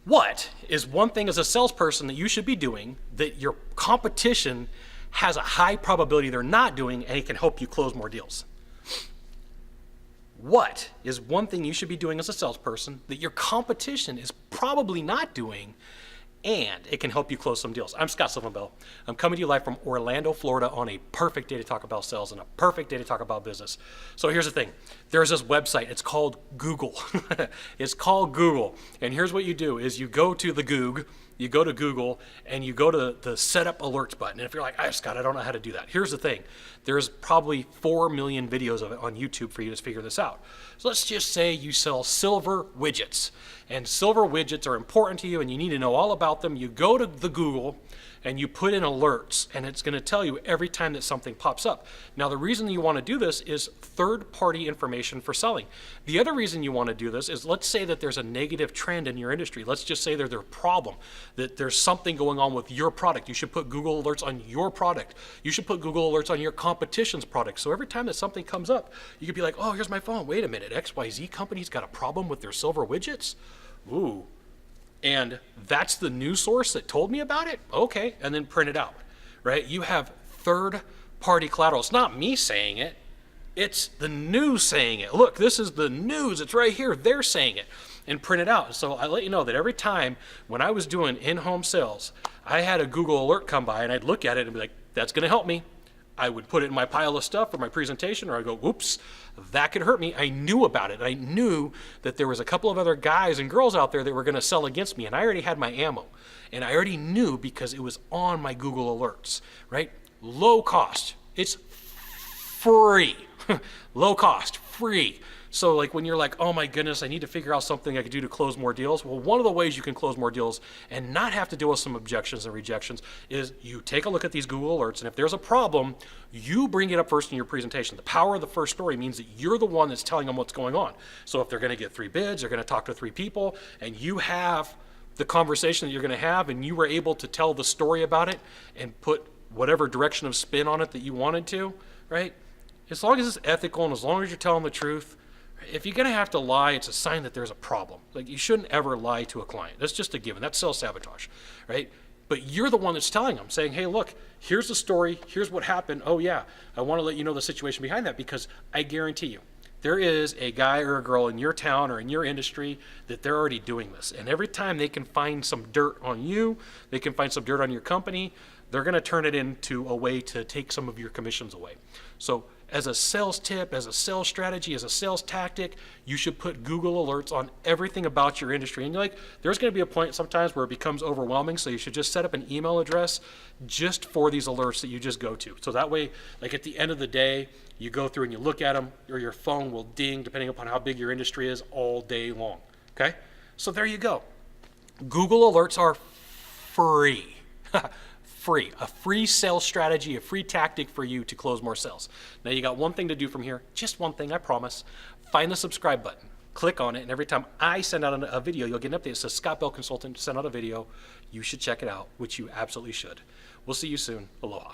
What is one thing as a salesperson that you should be doing that your competition has a high probability they're not doing, and it can help you close more deals? What is one thing you should be doing as a salesperson that your competition is probably not doing, and it can help you close some deals? I'm Scott Sylvan Bell. I'm coming to you live from Orlando, Florida on a perfect day to talk about sales and a perfect day to talk about business. So here's the thing. There's this website. It's called Google. It's called Google. And here's what you do is you go to the Goog, you go to Google, and you go to the setup alerts button. And if you're like, Scott, I don't know how to do that. Here's the thing. There's probably 4 million videos of it on YouTube for you to figure this out. So let's just say you sell silver widgets. And silver widgets are important to you and you need to know all about them. You go to the Google and you put in alerts, and it's going to tell you every time that something pops up. Now, the reason you want to do this is third-party information for selling. The other reason you want to do this is, let's say that there's a negative trend in your industry. Let's just say there's a problem, that there's something going on with your product. You should put Google alerts on your product. You should put Google alerts on your competition's product. So every time that something comes up, you could be like, oh, here's my phone. Wait a minute, XYZ company's got a problem with their silver widgets? Ooh. And that's the news source that told me about it? Okay, and then print it out, right? You have third-party collateral. It's not me saying it. It's the news saying it. Look, this is the news. It's right here. They're saying it. And print it out. So I let you know that every time when I was doing in-home sales, I had a Google alert come by, and I'd look at it and be like, that's going to help me. I would put it in my pile of stuff for my presentation, or I'd go, whoops, that could hurt me. I knew about it. I knew that there was a couple of other guys and girls out there that were going to sell against me, and I already had my ammo. And I already knew because it was on my Google alerts, right? Low cost. It's free. Low cost, free. So like when you're like, oh my goodness, I need to figure out something I could do to close more deals. Well, one of the ways you can close more deals and not have to deal with some objections and rejections is you take a look at these Google alerts, and if there's a problem, you bring it up first in your presentation. The power of the first story means that you're the one that's telling them what's going on. So if they're going to get 3 bids, they're going to talk to 3 people, and you have the conversation that you're going to have, and you were able to tell the story about it and put whatever direction of spin on it that you wanted to, right? As long as it's ethical and as long as you're telling the truth, if you're going to have to lie, it's a sign that there's a problem. Like, you shouldn't ever lie to a client. That's just a given. That's sales sabotage, right? But you're the one that's telling them, saying, hey, look, here's the story. Here's what happened. Oh, yeah, I want to let you know the situation behind that, because I guarantee you, there is a guy or a girl in your town or in your industry that they're already doing this. And every time they can find some dirt on you, they can find some dirt on your company, they're going to turn it into a way to take some of your commissions away. So as a sales tip, as a sales strategy, as a sales tactic, you should put Google alerts on everything about your industry. And like, there's going to be a point sometimes where it becomes overwhelming, so you should just set up an email address just for these alerts that you just go to. So that way, like at the end of the day, you go through and you look at them, or your phone will ding, depending upon how big your industry is, all day long. Okay? So there you go. Google alerts are free. Free. A free sales strategy, a free tactic for you to close more sales. Now you got one thing to do from here, just one thing, I promise. Find the subscribe button, click on it, and every time I send out a video, you'll get an update. It says Scott Bell Consultant sent out a video. You should check it out, which you absolutely should. We'll see you soon. Aloha.